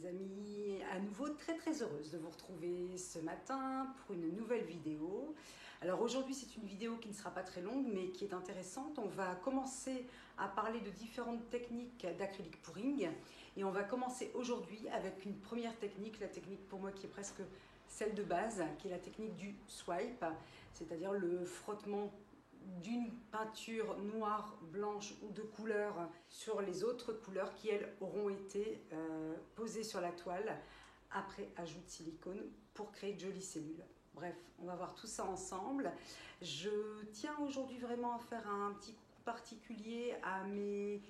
les amis, à nouveau très heureuse de vous retrouver ce matin pour une nouvelle vidéo. Alors aujourd'hui c'est une vidéo qui ne sera pas très longue mais qui est intéressante. On va commencer à parler de différentes techniques d'acrylic pouring et on va commencer aujourd'hui avec une première technique, la technique pour moi qui est presque celle de base, qui est la technique du swipe, c'est-à-dire le frottement d'une peinture noire, blanche ou de couleur sur les autres couleurs qui, elles, auront été posées sur la toile après ajout de silicone pour créer de jolies cellules. Bref, on va voir tout ça ensemble. Je tiens aujourd'hui vraiment à faire un petit coucou particulier à mes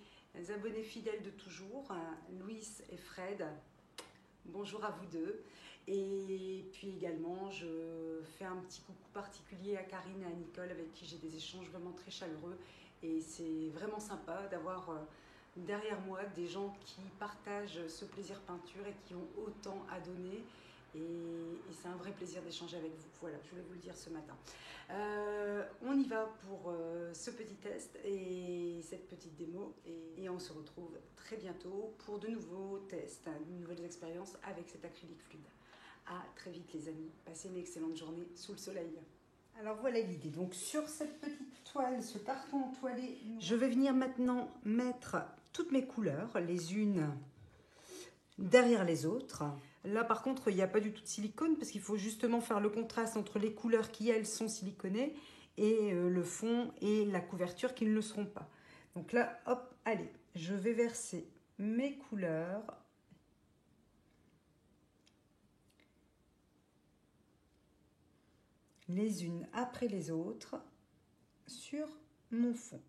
abonnés fidèles de toujours, Louis et Fred. Bonjour à vous deux. Et puis également, je fais un petit coucou particulier à Karine et à Nicole avec qui j'ai des échanges vraiment très chaleureux. Et c'est vraiment sympa d'avoir derrière moi des gens qui partagent ce plaisir peinture et qui ont autant à donner. Et c'est un vrai plaisir d'échanger avec vous. Voilà, je voulais vous le dire ce matin. On y va pour ce petit test et cette petite démo. Et on se retrouve très bientôt pour de nouveaux tests, de nouvelles expériences avec cet acrylique fluide. À très vite les amis. Passez une excellente journée sous le soleil. Alors voilà l'idée. Donc sur cette petite toile, ce carton entoilé, je vais venir maintenant mettre toutes mes couleurs, les unes derrière les autres. Là par contre il n'y a pas du tout de silicone parce qu'il faut justement faire le contraste entre les couleurs qui elles sont siliconées et le fond et la couverture qui ne le seront pas. Donc là hop, allez, je vais verser mes couleurs les unes après les autres sur mon fond.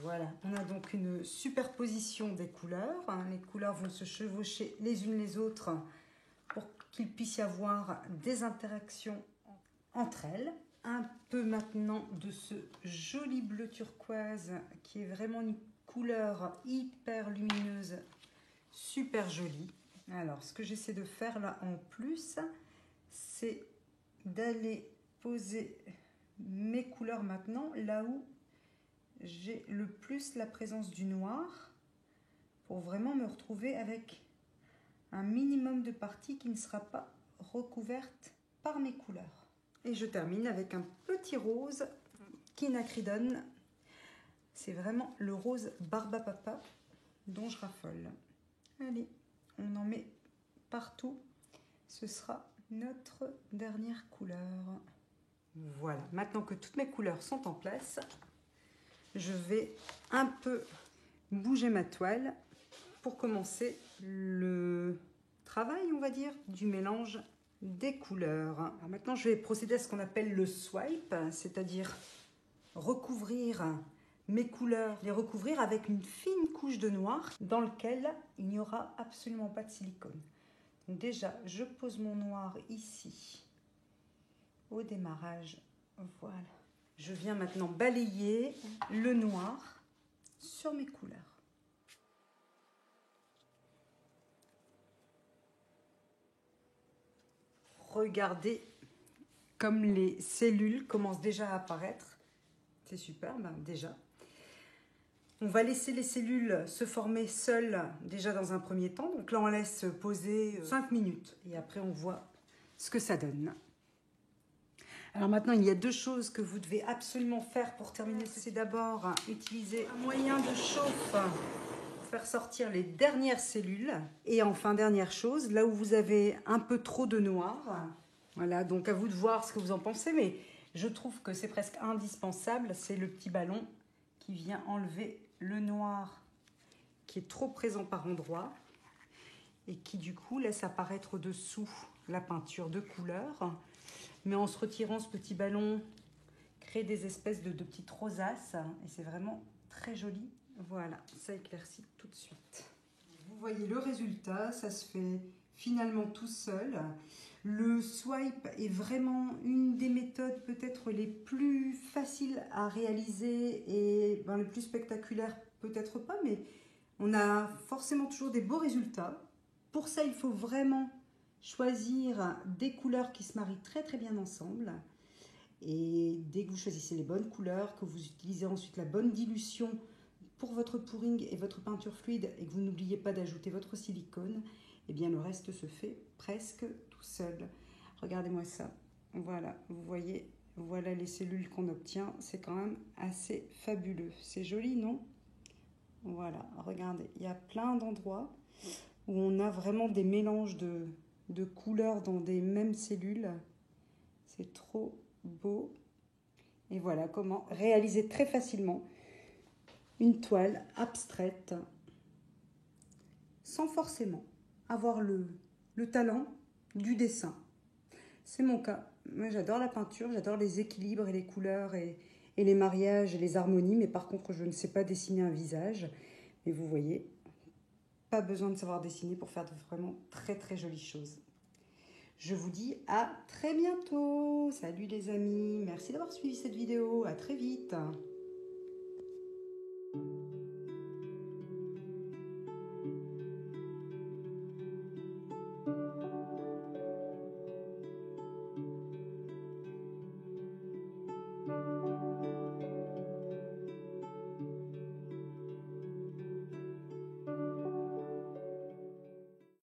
Voilà, on a donc une superposition des couleurs. Les couleurs vont se chevaucher les unes les autres pour qu'il puisse y avoir des interactions entre elles. Un peu maintenant de ce joli bleu turquoise qui est vraiment une couleur hyper lumineuse, super jolie. Alors, ce que j'essaie de faire là en plus, c'est d'aller poser mes couleurs maintenant là où j'ai le plus la présence du noir pour vraiment me retrouver avec un minimum de partie qui ne sera pas recouverte par mes couleurs. Et je termine avec un petit rose quinacridone. C'est vraiment le rose Barbapapa dont je raffole. Allez, on en met partout. Ce sera notre dernière couleur. Voilà, maintenant que toutes mes couleurs sont en place, je vais un peu bouger ma toile pour commencer le travail, on va dire, du mélange des couleurs. Alors maintenant, je vais procéder à ce qu'on appelle le swipe, c'est-à-dire recouvrir mes couleurs, les recouvrir avec une fine couche de noir dans lequel il n'y aura absolument pas de silicone. Donc déjà, je pose mon noir ici au démarrage. Voilà. Je viens maintenant balayer le noir sur mes couleurs. Regardez comme les cellules commencent déjà à apparaître. C'est super, ben déjà. On va laisser les cellules se former seules déjà dans un premier temps. Donc là, on laisse poser 5 minutes et après, on voit ce que ça donne. Alors maintenant, il y a deux choses que vous devez absolument faire pour terminer. C'est d'abord utiliser un moyen de chauffe pour faire sortir les dernières cellules. Et enfin, dernière chose, là où vous avez un peu trop de noir, voilà, donc à vous de voir ce que vous en pensez, mais je trouve que c'est presque indispensable, c'est le petit ballon qui vient enlever le noir qui est trop présent par endroits et qui du coup laisse apparaître au-dessous la peinture de couleur. Mais en se retirant ce petit ballon, crée des espèces de petites rosaces et c'est vraiment très joli. Voilà, ça éclaircit tout de suite. Vous voyez le résultat, ça se fait finalement tout seul. Le swipe est vraiment une des méthodes peut-être les plus faciles à réaliser et les plus spectaculaires peut-être pas, mais on a forcément toujours des beaux résultats. Pour ça, il faut vraiment choisir des couleurs qui se marient très bien ensemble. Et dès que vous choisissez les bonnes couleurs, que vous utilisez ensuite la bonne dilution pour votre pouring et votre peinture fluide et que vous n'oubliez pas d'ajouter votre silicone, eh bien le reste se fait presque tout seul. Regardez-moi ça. Voilà, vous voyez, voilà les cellules qu'on obtient. C'est quand même assez fabuleux. C'est joli, non? Voilà, regardez, il y a plein d'endroits où on a vraiment des mélanges de couleurs dans des mêmes cellules. C'est trop beau. Et voilà comment réaliser très facilement une toile abstraite sans forcément avoir le talent du dessin. C'est mon cas. Moi, j'adore la peinture, j'adore les équilibres et les couleurs et les mariages et les harmonies, mais par contre, je ne sais pas dessiner un visage. Et vous voyez, pas besoin de savoir dessiner pour faire de vraiment très très jolies choses. Je vous dis à très bientôt. Salut les amis, merci d'avoir suivi cette vidéo, à très vite.